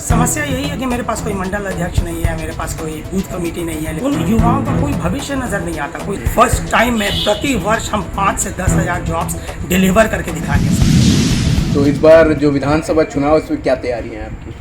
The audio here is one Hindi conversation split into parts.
समस्या यही है कि मेरे पास कोई मंडल अध्यक्ष नहीं है, मेरे पास कोई बूथ कमेटी नहीं है, लेकिन उन युवाओं का कोई भविष्य नजर नहीं आता। कोई फर्स्ट टाइम में प्रति वर्ष हम 5 से 10 हज़ार जॉब्स डिलीवर करके दिखाएंगे। तो इस बार जो विधानसभा चुनाव है उसमें क्या तैयारी है आपकी?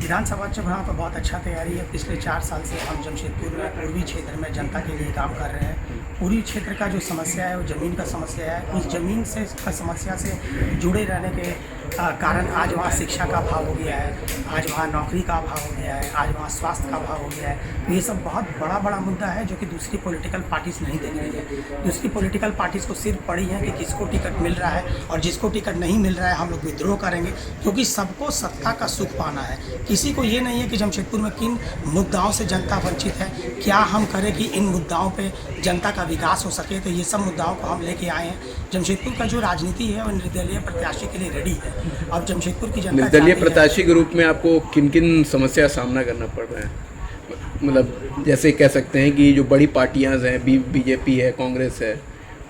विधानसभा चुनाव का बहुत अच्छा तैयारी है। पिछले 4 साल से हम जमशेदपुर में पूर्वी क्षेत्र में जनता के लिए काम कर रहे हैं। पूर्वी क्षेत्र का जो समस्या है वो ज़मीन का समस्या है। उस ज़मीन से समस्या से जुड़े रहने के कारण आज वहाँ शिक्षा का अभाव हो गया है, आज वहाँ नौकरी का अभाव हो गया है, आज वहाँ स्वास्थ्य का अभाव हो गया है। तो ये सब बहुत बड़ा मुद्दा है जो कि दूसरी पॉलिटिकल पार्टीज़ नहीं देख रही है। दूसरी पॉलिटिकल पार्टीज़ को सिर्फ पड़ी है कि किसको टिकट मिल रहा है, और जिसको टिकट नहीं मिल रहा है हम लोग विद्रोह करेंगे, क्योंकि सबको सत्ता का सुख पाना है। किसी को ये नहीं है कि जमशेदपुर में किन मुद्दाओं से जनता वंचित है, क्या हम करें कि इन मुद्दाओं पे जनता का विकास हो सके। तो ये सब मुद्दाओं को हम लेके आए हैं। जमशेदपुर का जो राजनीति है वो निर्दलीय प्रत्याशी के लिए रेडी है। अब जमशेदपुर की जनता निर्दलीय प्रत्याशी के रूप में आपको किन किन समस्या का सामना करना पड़ रहा है? मतलब जैसे कह सकते हैं कि जो बड़ी पार्टियां हैं, बीजेपी है, कांग्रेस है,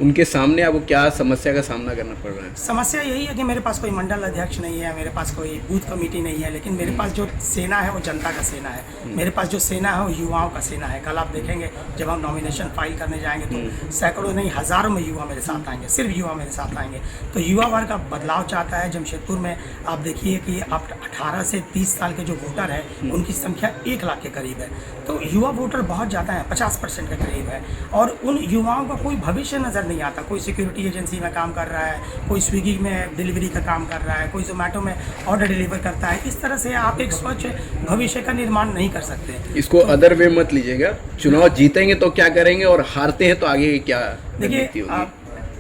उनके सामने आपको क्या समस्या का सामना करना पड़ रहा है? समस्या यही है कि मेरे पास कोई मंडल अध्यक्ष नहीं है, मेरे पास कोई बूथ कमेटी नहीं है, लेकिन मेरे पास जो सेना है वो जनता का सेना है। मेरे पास जो सेना है वो युवाओं का सेना है। कल आप देखेंगे जब हम नॉमिनेशन फाइल करने जाएंगे तो सैकड़ों नहीं हज़ारों में युवा मेरे साथ आएंगे, सिर्फ युवा मेरे साथ आएंगे। तो युवा वर्ग का बदलाव चाहता है। जमशेदपुर में आप देखिए कि आप 18 से 30 साल के जो वोटर है उनकी संख्या 1 लाख के करीब है। तो युवा वोटर बहुत ज़्यादा है, 50% के करीब है, और उन युवाओं का कोई भविष्य नज़र नहीं आता। कोई सिक्योरिटी एजेंसी में काम कर रहा है, कोई स्विगी में डिलीवरी का काम कर रहा है, कोई जोमेटो में ऑर्डर डिलीवर करता है। इस तरह से आप एक स्वच्छ भविष्य का निर्माण नहीं कर सकते। इसको अदर वे मत लीजिएगा। चुनाव जीतेंगे तो क्या करेंगे और हारते हैं तो आगे क्या? देखिए, आप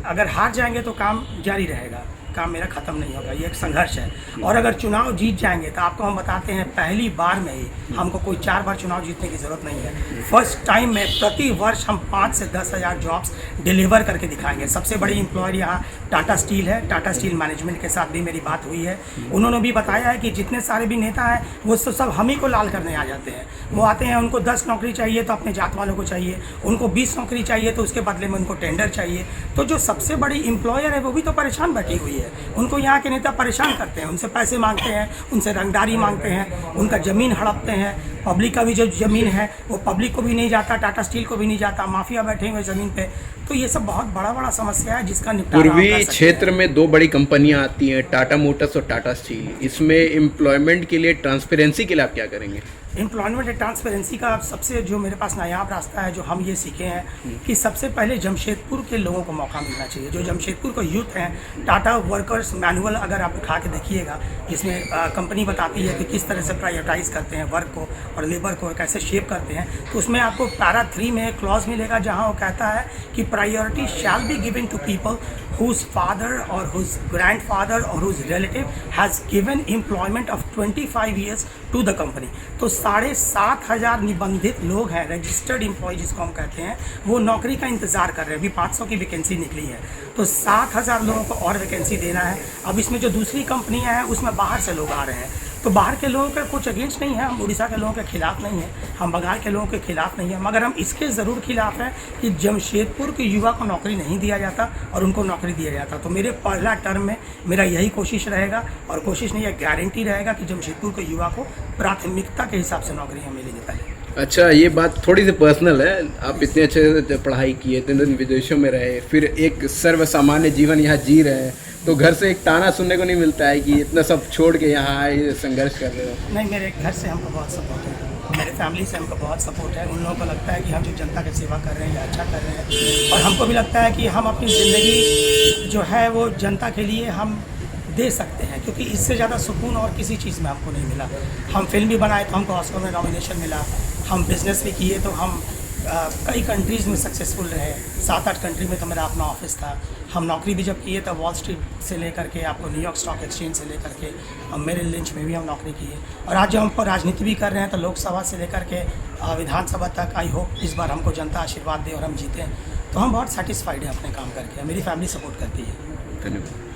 अगर हार जाएंगे तो काम जारी रहेगा, काम मेरा ख़त्म नहीं होगा, ये एक संघर्ष है। और अगर चुनाव जीत जाएंगे तो आपको हम बताते हैं पहली बार में ही हमको कोई 4 बार चुनाव जीतने की ज़रूरत नहीं है। फर्स्ट टाइम में प्रति वर्ष हम 5 से 10 हज़ार जॉब्स डिलीवर करके दिखाएंगे। सबसे बड़ी एम्प्लॉयर यहाँ टाटा स्टील है। टाटा स्टील मैनेजमेंट के साथ भी मेरी बात हुई है। उन्होंने भी बताया है कि जितने सारे भी नेता हैं वो तो सब हम ही को लाल करने आ जाते हैं। वो आते हैं, उनको 10 नौकरी चाहिए तो अपने जात वालों को चाहिए, उनको 20 नौकरी चाहिए तो उसके बदले में उनको टेंडर चाहिए। तो जो सबसे बड़ी एम्प्लॉयर है वो भी तो परेशान बैठी हुई है। उनको यहाँ के नेता परेशान करते हैं, उनसे पैसे मांगते हैं, उनसे रंगदारी मांगते हैं, उनका ज़मीन हड़पते हैं। पब्लिक का भी जो ज़मीन है वो पब्लिक को भी नहीं जाता, टाटा स्टील को भी नहीं जाता, माफिया बैठे हुए ज़मीन पे। तो ये सब बहुत बड़ा समस्या है जिसका निपटारा पूर्वी क्षेत्र में 2 बड़ी कंपनियां आती हैं, टाटा मोटर्स और टाटा स्टील। इसमें एम्प्लॉयमेंट के लिए, ट्रांसपेरेंसी के लिए आप क्या करेंगे? एम्प्लॉयमेंट एंड ट्रांसपेरेंसी का सबसे जो मेरे पास नायाब रास्ता है, जो हम ये सीखे हैं कि सबसे पहले जमशेदपुर के लोगों को मौका मिलना चाहिए। जो जमशेदपुर का यूथ है, टाटा वर्कर्स मैनुअल अगर आप उठा के देखिएगा, जिसमें कंपनी बताती है कि किस तरह से प्रायोरिटाइज करते हैं वर्क को और लेबर को, कैसे शेप करते हैं, तो उसमें आपको पैरा 3 में एक क्लॉज मिलेगा जहाँ वो कहता है कि priority shall be given to people whose father or whose grandfather or whose relative has given employment of 25 years to the company। तो 7,500 निबंधित लोग हैं, रजिस्टर्ड एम्प्लॉय जिसको हम कहते हैं, वो नौकरी का इंतज़ार कर रहे हैं। अभी 500 की वैकेंसी निकली है, तो 7,000 लोगों को और वैकेंसी देना है। अब इसमें जो दूसरी कंपनियां हैं उसमें बाहर से लोग आ रहे हैं। तो बाहर के लोगों का कुछ अगेंस्ट नहीं है, हम उड़ीसा के लोगों के खिलाफ नहीं है, हम बंगाल के लोगों के खिलाफ नहीं है, मगर हम इसके ज़रूर खिलाफ हैं कि जमशेदपुर के युवा को नौकरी नहीं दिया जाता और उनको नौकरी दिया जाता। तो मेरे पहला टर्म में मेरा यही कोशिश रहेगा, और कोशिश नहीं है, गारंटी रहेगा कि जमशेदपुर के युवा को प्राथमिकता के हिसाब से नौकरियाँ मिलेंगी पहले। अच्छा, ये बात थोड़ी सी पर्सनल है। आप इतने अच्छे से पढ़ाई किए, इतने दिन विदेशों में रहे, फिर एक सर्व सामान्य जीवन यहाँ जी रहे हैं, तो घर से एक ताना सुनने को नहीं मिलता है कि इतना सब छोड़ के यहाँ आए, संघर्ष कर रहे हो? नहीं, मेरे घर से हमको बहुत सपोर्ट है, मेरे फैमिली से हमको बहुत सपोर्ट है। उन लोगों को लगता है कि हम जो जनता की सेवा कर रहे हैं या अच्छा कर रहे हैं, और हमको भी लगता है कि हम अपनी ज़िंदगी जो है वो जनता के लिए हम दे सकते हैं, क्योंकि इससे ज़्यादा सुकून और किसी चीज़ में हमको नहीं मिला। हम फिल्म भी बनाए तो हमको ऑस्कर में नॉमिनेशन मिला, हम बिज़नेस भी किए तो हम कई कंट्रीज़ में सक्सेसफुल रहे, 7-8 कंट्री में तो मेरा अपना ऑफिस था। हम नौकरी भी जब किए तब वॉल स्ट्रीट से लेकर के आपको न्यूयॉर्क स्टॉक एक्सचेंज से लेकर के मेरिल लिंच में भी हम नौकरी किए, और आज जब हम पर राजनीति भी कर रहे हैं तो लोकसभा से लेकर के विधानसभा तक आई होप इस बार हमको जनता आशीर्वाद दे और हम जीतें। तो हम बहुत सेटिस्फाइड हैं अपने काम करके, मेरी फैमिली सपोर्ट करती है। धन्यवाद।